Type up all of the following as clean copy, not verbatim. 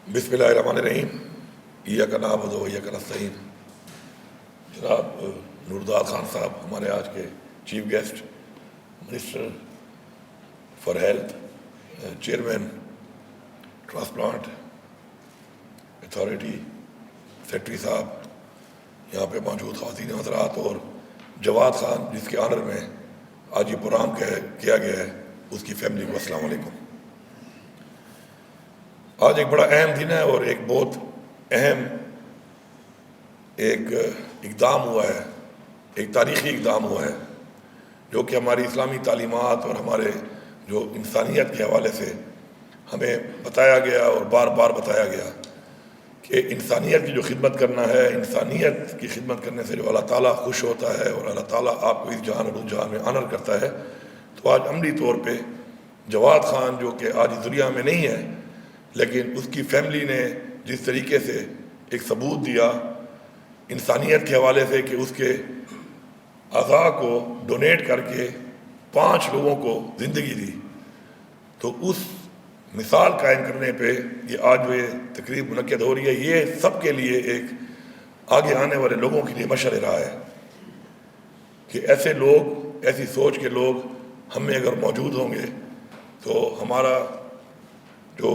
بسم اللہ الرحمن الرحیم۔ ایاک نعبد و ایاک نستعین۔ جناب نورداد خان صاحب ہمارے آج کے chief guest, minister for health, chairman transplant authority, secretary صاحب یہاں پہ موجود خواتین حضرات، اور جواد خان جس کے آنر میں آج یہ پروگرام کیا گیا ہے، اس کی فیملی کو السلام علیکم۔ آج ایک بڑا اہم دن ہے اور ایک بہت اہم اقدام ہوا ہے، ایک تاریخی اقدام ہوا ہے جو کہ ہماری اسلامی تعلیمات اور ہمارے جو انسانیت کے حوالے سے ہمیں بتایا گیا اور بار بار بتایا گیا کہ انسانیت کی جو خدمت کرنا ہے، انسانیت کی خدمت کرنے سے جو اللہ تعالیٰ خوش ہوتا ہے اور اللہ تعالیٰ آپ کو اس جہان اور اس جہان میں آنر کرتا ہے۔ تو آج عملی طور پہ جواد خان جو کہ آج اس دنیا میں نہیں ہے، لیکن اس کی فیملی نے جس طریقے سے ایک ثبوت دیا انسانیت کے حوالے سے کہ اس کے اعضاء کو ڈونیٹ کر کے 5 لوگوں کو زندگی دی، تو اس مثال قائم کرنے پہ یہ آج وہ تقریب منعقد ہو رہی ہے۔ یہ سب کے لیے ایک آگے آنے والے لوگوں کے لیے مشعل راہ ہے کہ ایسے لوگ، ایسی سوچ کے لوگ ہم میں اگر موجود ہوں گے تو ہمارا جو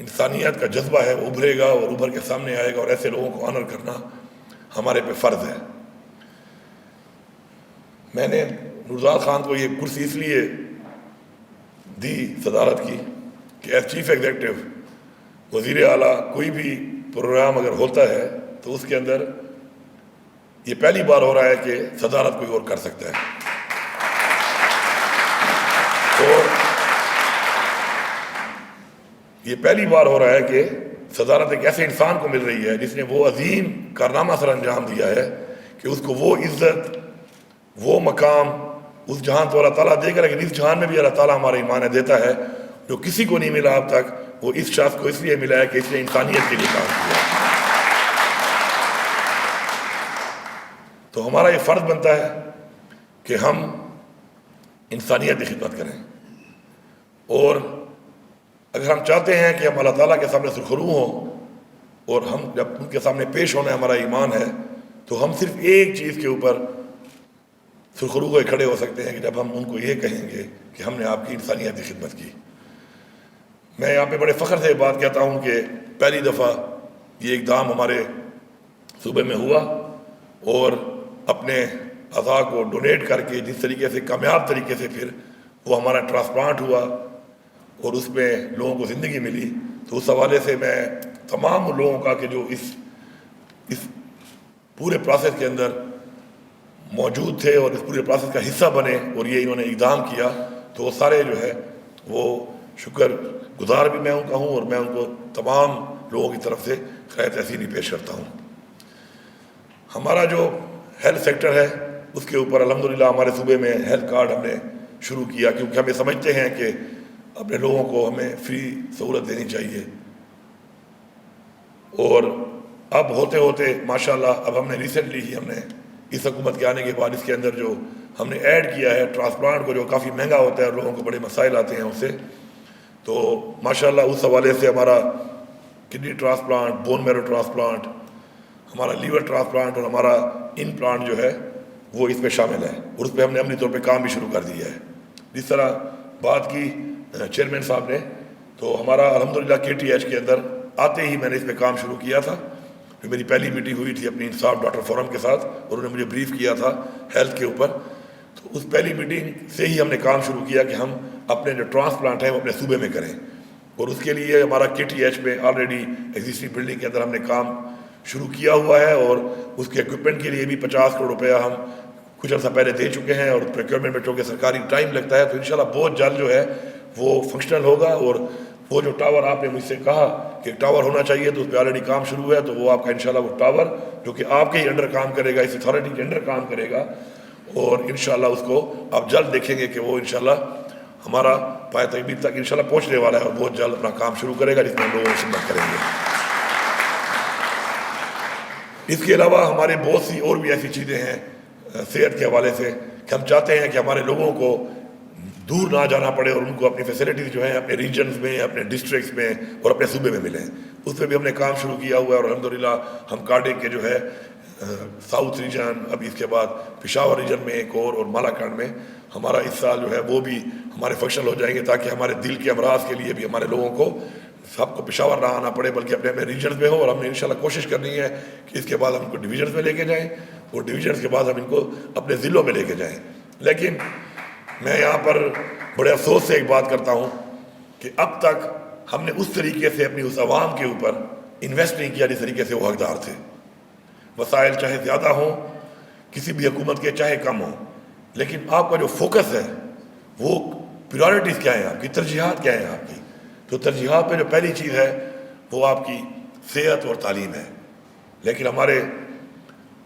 انسانیت کا جذبہ ہے وہ ابھرے گا اور ابھر کے سامنے آئے گا، اور ایسے لوگوں کو آنر کرنا ہمارے پہ فرض ہے۔ میں نے نورداد خان کو یہ کرسی اس لیے دی صدارت کی کہ ایز چیف ایگزیکٹو وزیر اعلیٰ کوئی بھی پروگرام اگر ہوتا ہے تو اس کے اندر یہ پہلی بار ہو رہا ہے کہ صدارت کوئی اور کر سکتا ہے۔ تو یہ پہلی بار ہو رہا ہے کہ صدارت ایک ایسے انسان کو مل رہی ہے جس نے وہ عظیم کارنامہ سر انجام دیا ہے کہ اس کو وہ عزت، وہ مقام اس جہان تو اللہ تعالیٰ دے گا، لیکن اس جہان میں بھی اللہ تعالیٰ ہمارا ایمان دیتا ہے جو کسی کو نہیں ملا اب تک۔ وہ اس شخص کو اس لیے ملا ہے کہ اس نے انسانیت کے لیے کام کیا۔ تو ہمارا یہ فرض بنتا ہے کہ ہم انسانیت کی خدمت کریں، اور اگر ہم چاہتے ہیں کہ ہم اللہ تعالیٰ کے سامنے سرخرو ہوں، اور ہم جب ان کے سامنے پیش ہونا ہمارا ایمان ہے، تو ہم صرف ایک چیز کے اوپر سرخرو ہوئے کھڑے ہو سکتے ہیں کہ جب ہم ان کو یہ کہیں گے کہ ہم نے آپ کی انسانیت کی خدمت کی۔ میں یہاں پہ بڑے فخر سے بات کہتا ہوں کہ پہلی دفعہ یہ اقدام ہمارے صوبے میں ہوا، اور اپنے اعضاء کو ڈونیٹ کر کے جس طریقے سے کامیاب طریقے سے پھر وہ ہمارا ٹرانسپلانٹ ہوا اور اس میں لوگوں کو زندگی ملی، تو اس حوالے سے میں تمام لوگوں کا کہ جو اس پورے پروسیس کے اندر موجود تھے اور اس پورے پروسیس کا حصہ بنے اور یہ انہوں نے اقدام کیا، تو وہ سارے جو ہے وہ شکر گزار بھی میں ان کا ہوں، اور میں ان کو تمام لوگوں کی طرف سے خیر تحسینی پیش کرتا ہوں۔ ہمارا جو ہیلتھ سیکٹر ہے اس کے اوپر الحمدللہ ہمارے صوبے میں ہیلتھ کارڈ ہم نے شروع کیا، کیونکہ ہمیں سمجھتے ہیں کہ اپنے لوگوں کو ہمیں فری سہولت دینی چاہیے، اور اب ہوتے ہوتے ماشاءاللہ اب ہم نے ریسنٹلی ہی ہم نے اس حکومت کے آنے کے بعد اس کے اندر جو ہم نے ایڈ کیا ہے ٹرانسپلانٹ کو، جو کافی مہنگا ہوتا ہے اور لوگوں کو بڑے مسائل آتے ہیں اس سے، تو ماشاءاللہ اس حوالے سے ہمارا کڈنی ٹرانسپلانٹ، بون میرو ٹرانسپلانٹ، ہمارا لیور ٹرانسپلانٹ اور ہمارا ان پلانٹ جو ہے وہ اس میں شامل ہے، اور اس پہ ہم نے عملی طور پہ کام بھی شروع کر دیا ہے۔ جس طرح بات کی چیئرمین صاحب نے، تو ہمارا الحمدللہ KTH کے اندر آتے ہی میں نے اس پہ کام شروع کیا تھا۔ جو میری پہلی میٹنگ ہوئی تھی اپنی انصاف ڈاکٹر فورم کے ساتھ، اور انہوں نے مجھے بریف کیا تھا ہیلتھ کے اوپر، تو اس پہلی میٹنگ سے ہی ہم نے کام شروع کیا کہ ہم اپنے جو ٹرانسپلانٹ ہیں وہ اپنے صوبے میں کریں، اور اس کے لیے ہمارا KTH میں آلریڈی ایگزسٹنگ بلڈنگ کے اندر ہم نے کام شروع کیا ہوا ہے، اور اس کے ایکوپمنٹ کے لیے بھی 50 کروڑ روپیہ ہم کچھ عرصہ پہلے دے چکے ہیں، اور پروکیورمنٹ میں چونکہ سرکاری ٹائم لگتا ہے تو انشاءاللہ بہت جلد جو ہے وہ فنکشنل ہوگا۔ اور وہ جو ٹاور آپ نے مجھ سے کہا کہ ٹاور ہونا چاہیے، تو اس پہ آلریڈی کام شروع ہے، تو وہ آپ کا انشاءاللہ وہ ٹاور جو کہ آپ کے ہی انڈر کام کرے گا، اس اتھارٹی کے انڈر کام کرے گا، اور انشاءاللہ اس کو آپ جلد دیکھیں گے کہ وہ انشاءاللہ ہمارا پائے تقبیر تک انشاءاللہ پہنچنے والا ہے، اور بہت جلد اپنا کام شروع کرے گا جس میں ہم لوگوں کی خدمت کریں گے۔ اس کے علاوہ ہمارے بہت سی اور بھی ایسی چیزیں ہیں صحت کے حوالے سے کہ ہم چاہتے ہیں کہ ہمارے لوگوں کو دور نہ جانا پڑے اور ان کو اپنی فیسلٹیز جو ہیں اپنے ریجنز میں اپنے ڈسٹرکٹس میں اور اپنے صوبے میں ملیں. اس پہ بھی ہم نے کام شروع کیا ہوا ہے اور الحمدللہ ہم کارڈک کے جو ہے ساؤتھ ریجن، ابھی اس کے بعد پشاور ریجن میں ایک اور مالاکنڈ میں ہمارا اس سال جو ہے وہ بھی ہمارے فنکشنل ہو جائیں گے، تاکہ ہمارے دل کے امراض کے لیے بھی ہمارے لوگوں کو سب کو پشاور نہ آنا پڑے بلکہ اپنے اپنے ریجنز میں ہو. اور ہم نے انشاءاللہ کوشش کرنی ہے کہ اس کے بعد ہم ان کو ڈویژنز میں لے کے جائیں اور ڈویژنز کے بعد ہم ان کو اپنے ضلعوں میں لے کے جائیں. لیکن میں یہاں پر بڑے افسوس سے ایک بات کرتا ہوں کہ اب تک ہم نے اس طریقے سے اپنی اس عوام کے اوپر انویسٹ نہیں کیا جس طریقے سے وہ حقدار تھے. وسائل چاہے زیادہ ہوں کسی بھی حکومت کے، چاہے کم ہوں، لیکن آپ کا جو فوکس ہے وہ پریورٹیز کیا ہیں، آپ کی ترجیحات کیا ہیں آپ کی. تو ترجیحات میں جو پہلی چیز ہے وہ آپ کی صحت اور تعلیم ہے. لیکن ہمارے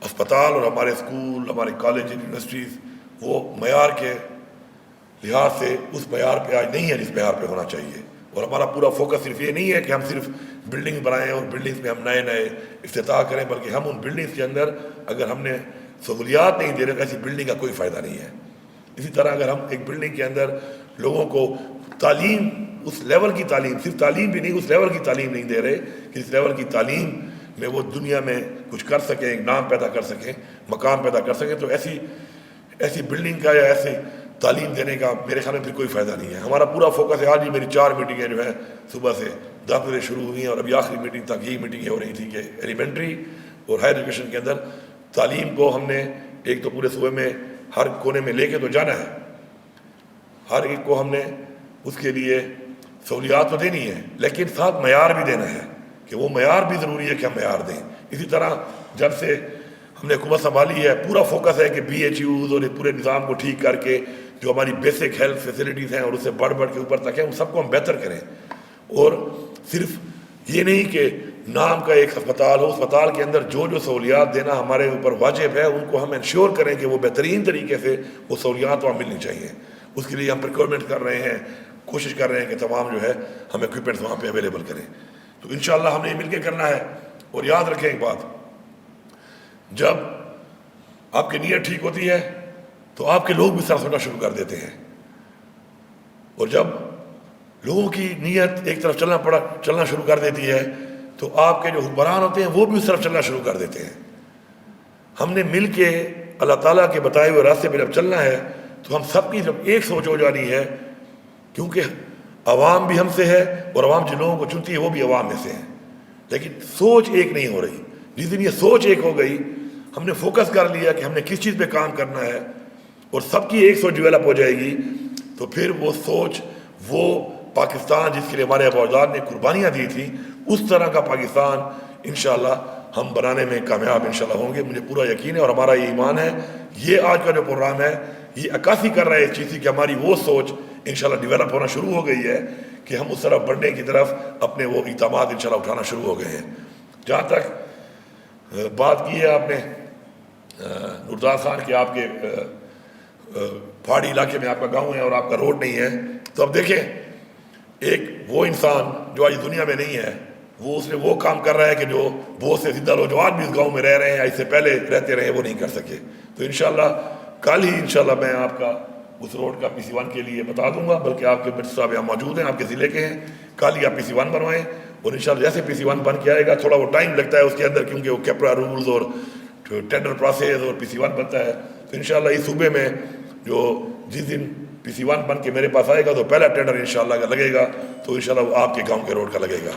اسپتال اور ہمارے اسکول، ہمارے کالج، یونیورسٹیز وہ معیار کے لحاظ سے اس معیار پہ آج نہیں ہے جس معیار پہ ہونا چاہیے. اور ہمارا پورا فوکس صرف یہ نہیں ہے کہ ہم صرف بلڈنگ بنائیں اور بلڈنگز میں ہم نئے نئے افتتاح کریں، بلکہ ہم ان بلڈنگز کے اندر اگر ہم نے سہولیات نہیں دے رہے تو ایسی بلڈنگ کا کوئی فائدہ نہیں ہے. اسی طرح اگر ہم ایک بلڈنگ کے اندر لوگوں کو تعلیم، اس لیول کی تعلیم، صرف تعلیم بھی نہیں، اس لیول کی تعلیم نہیں دے رہے کہ اس لیول کی تعلیم میں وہ دنیا میں کچھ کر سکیں، ایک نام پیدا کر سکیں، مقام پیدا کر سکیں، تو ایسی بلڈنگ کا یا ایسے تعلیم دینے کا میرے خیال میں پھر کوئی فائدہ نہیں ہے. ہمارا پورا فوکس ہے. آج بھی میری 4 میٹنگیں جو ہیں صبح سے 10 بجے شروع ہوئی ہیں اور ابھی آخری میٹنگ تک یہی میٹنگیں ہو رہی تھیں کہ ایلیمنٹری اور ہائر ایجوکیشن کے اندر تعلیم کو ہم نے ایک تو پورے صوبے میں ہر کونے میں لے کے تو جانا ہے، ہر ایک کو ہم نے اس کے لیے سہولیات تو دینی ہے، لیکن ساتھ معیار بھی دینا ہے کہ وہ معیار بھی ضروری ہے کہ ہم معیار دیں. اسی طرح جب سے ہم نے حکومت سنبھالی ہے پورا فوکس ہے کہ بی ایچ یوز اور پورے نظام کو ٹھیک کر کے جو ہماری بیسک ہیلتھ فیسلٹیز ہیں اور اس سے بڑھ کے اوپر تک ہیں ان سب کو ہم بہتر کریں. اور صرف یہ نہیں کہ نام کا ایک اسپتال ہو، اسپتال کے اندر جو سہولیات دینا ہمارے اوپر واجب ہے ان کو ہم انشور کریں کہ وہ بہترین طریقے سے وہ سہولیات وہاں ملنی چاہیے. اس کے لیے ہم پریکیورمنٹ کر رہے ہیں، کوشش کر رہے ہیں کہ تمام جو ہے ہم ایکوپمنٹس وہاں پہ اویلیبل کریں. تو انشاءاللہ ہم نے یہ مل کے کرنا ہے. اور یاد رکھیں ایک بات، جب آپ کی نیت ٹھیک ہوتی ہے تو آپ کے لوگ بھی سر سوچنا شروع کر دیتے ہیں، اور جب لوگوں کی نیت ایک طرف چلنا شروع کر دیتی ہے تو آپ کے جو حکمران ہوتے ہیں وہ بھی اس طرف چلنا شروع کر دیتے ہیں. ہم نے مل کے اللہ تعالیٰ کے بتائے ہوئے راستے پہ جب چلنا ہے تو ہم سب کی جب ایک سوچ ہو جانی ہے، کیونکہ عوام بھی ہم سے ہے اور عوام جن لوگوں کو چنتی ہے وہ بھی عوام میں سے ہیں، لیکن سوچ ایک نہیں ہو رہی. جس دن یہ سوچ ایک ہو گئی، ہم نے فوکس کر لیا کہ ہم نے کس چیز پہ کام کرنا ہے اور سب کی ایک سوچ ڈیولپ ہو جائے گی، تو پھر وہ سوچ، وہ پاکستان جس کے لیے ہمارے ابا اجداد نے قربانیاں دی تھیں، اس طرح کا پاکستان انشاءاللہ ہم بنانے میں کامیاب انشاءاللہ ہوں گے. مجھے پورا یقین ہے اور ہمارا یہ ایمان ہے. یہ آج کا جو پروگرام ہے یہ عکاسی کر رہا ہے اس چیز کی کہ ہماری وہ سوچ انشاءاللہ ڈیولپ ہونا شروع ہو گئی ہے کہ ہم اس طرف بڑھنے کی طرف اپنے وہ اقدامات انشاءاللہ اٹھانا شروع ہو گئے ہیں. جہاں تک بات کی ہے آپ نے نوردار خان کہ آپ کے پہاڑی علاقے میں آپ کا گاؤں ہے اور آپ کا روڈ نہیں ہے، تو اب دیکھیں ایک وہ انسان جو آج دنیا میں نہیں ہے اس نے وہ کام کر رہا ہے کہ جو بہت سے زندہ لوگ جو آج بھی اس گاؤں میں رہ رہے ہیں، اس سے پہلے رہتے رہے، وہ نہیں کر سکے. تو انشاءاللہ کل ہی انشاءاللہ میں آپ کا اس روڈ کا PC1 کے لیے بتا دوں گا، بلکہ آپ کے منسٹر صاحب یہاں موجود ہیں، آپ کے ضلع کے ہیں. کل ہی آپ PC1 بنوائیں اور انشاءاللہ جیسے PC1 بن کے آئے گا، تھوڑا وہ ٹائم لگتا ہے اس کے اندر کیونکہ وہ کیپرا رولز اور ٹینڈر پروسیس اور PC1 بنتا ہے. تو انشاءاللہ اس صوبے میں جو جس دن PC1 بن کے میرے پاس آئے گا تو پہلا ٹینڈر انشاءاللہ کا لگے گا، تو انشاءاللہ وہ آپ کے گاؤں کے روڈ کا لگے گا.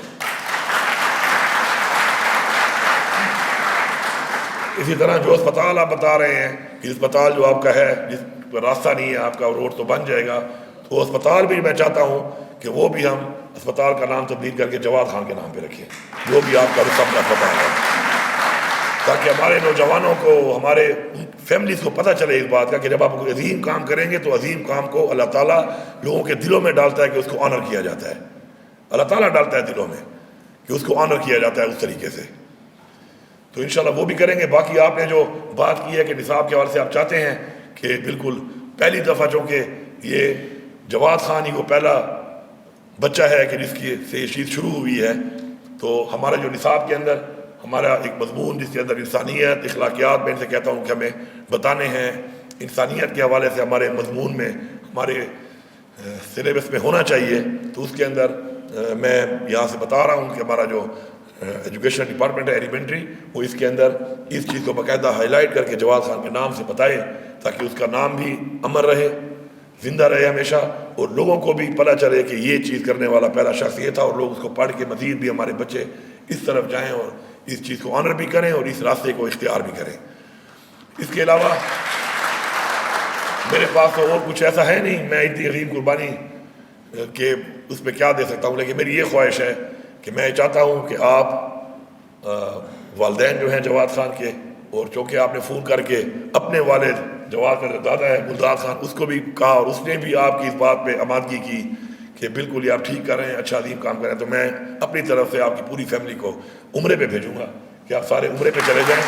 اسی طرح جو اسپتال آپ بتا رہے ہیں کہ اسپتال جو آپ کا ہے جس پر راستہ نہیں ہے آپ کا، روڈ تو بن جائے گا، تو وہ اسپتال بھی میں چاہتا ہوں کہ وہ بھی ہم اسپتال کا نام تبدیل کر کے جواد خان کے نام پہ رکھیں، جو بھی آپ کا رقم کا اسپتال ہے، تاکہ ہمارے نوجوانوں کو، ہمارے فیملیز کو پتہ چلے اس بات کا کہ جب آپ عظیم کام کریں گے تو عظیم کام کو اللہ تعالیٰ لوگوں کے دلوں میں ڈالتا ہے کہ اس کو آنر کیا جاتا ہے. اللہ تعالیٰ ڈالتا ہے دلوں میں کہ اس کو آنر کیا جاتا ہے اس طریقے سے. تو انشاءاللہ وہ بھی کریں گے. باقی آپ نے جو بات کی ہے کہ نصاب کے حوالے سے آپ چاہتے ہیں کہ بالکل پہلی دفعہ چونکہ یہ جواد خان ہی کو پہلا بچہ ہے کہ جس کی سے یہ چیز شروع ہوئی ہے، تو ہمارا جو نصاب کے اندر ہمارا ایک مضمون جس کے اندر انسانیت، اخلاقیات، میں ان سے کہتا ہوں کہ ہمیں بتانے ہیں. انسانیت کے حوالے سے ہمارے مضمون میں ہمارے سلیبس میں ہونا چاہیے، تو اس کے اندر میں یہاں سے بتا رہا ہوں کہ ہمارا جو ایجوکیشن ڈپارٹمنٹ ہے ایلیمنٹری، وہ اس کے اندر اس چیز کو باقاعدہ ہائی لائٹ کر کے جواد خان کے نام سے بتائے، تاکہ اس کا نام بھی امر رہے، زندہ رہے ہمیشہ، اور لوگوں کو بھی پتہ چلے کہ یہ چیز کرنے والا پہلا شخص یہ تھا، اور لوگ اس کو پڑھ کے مزید بھی ہمارے بچے اس طرف جائیں اور اس چیز کو آنر بھی کریں اور اس راستے کو اختیار بھی کریں۔ اس کے علاوہ میرے پاس تو اور کچھ ایسا ہے نہیں، میں اتنی عظیم قربانی کہ اس میں کیا دے سکتا ہوں، لیکن میری یہ خواہش ہے کہ میں چاہتا ہوں کہ آپ والدین جو ہیں جواد خان کے، اور چونکہ آپ نے فون کر کے اپنے والد جواد کا جو دادا ہے گلزار خان، اس کو بھی کہا، اور اس نے بھی آپ کی اس بات پہ آمادگی کی کہ بالکل یہ آپ ٹھیک کر رہے ہیں، اچھا عظیم کام کر رہے ہیں، تو میں اپنی طرف سے آپ کی پوری فیملی کو عمرے پہ بھیجوں گا کہ آپ سارے عمرے پہ چلے جائیں۔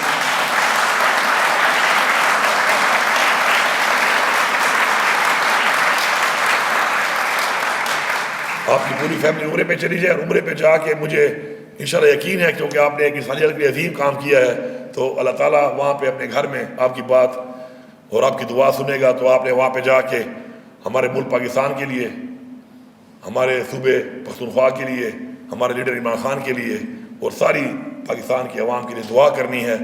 آپ کی پوری فیملی عمرے پہ چلی جائے، اور عمرے پہ جا کے مجھے انشاءاللہ یقین ہے کیونکہ آپ نے ایک انسانیت کے لیے عظیم کام کیا ہے، تو اللہ تعالیٰ وہاں پہ اپنے گھر میں آپ کی بات اور آپ کی دعا سنے گا، تو آپ نے وہاں پہ جا کے ہمارے ملک پاکستان کے لیے، ہمارے صوبے پختونخوا کے لیے، ہمارے لیڈر عمران خان کے لیے اور ساری پاکستان کی عوام کے لیے دعا کرنی ہے،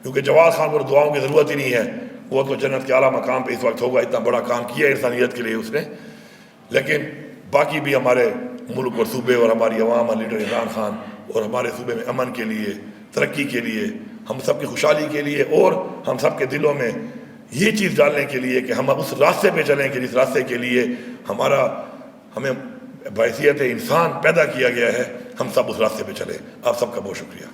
کیونکہ جواد خان کو دعاؤں کی ضرورت ہی نہیں ہے، وہ تو جنت کے اعلیٰ مقام پہ اس وقت ہوگا، اتنا بڑا کام کیا ہے انسانیت کے لیے اس نے، لیکن باقی بھی ہمارے ملک اور صوبے اور ہماری عوام اور لیڈر عمران خان اور ہمارے صوبے میں امن کے لیے، ترقی کے لیے، ہم سب کی خوشحالی کے لیے، اور ہم سب کے دلوں میں یہ چیز ڈالنے کے لیے کہ ہم اس راستے پہ چلیں کہ جس راستے کے لیے ہمیں بحیثیت انسان پیدا کیا گیا ہے، ہم سب اس راستے پہ چلیں۔ آپ سب کا بہت شکریہ۔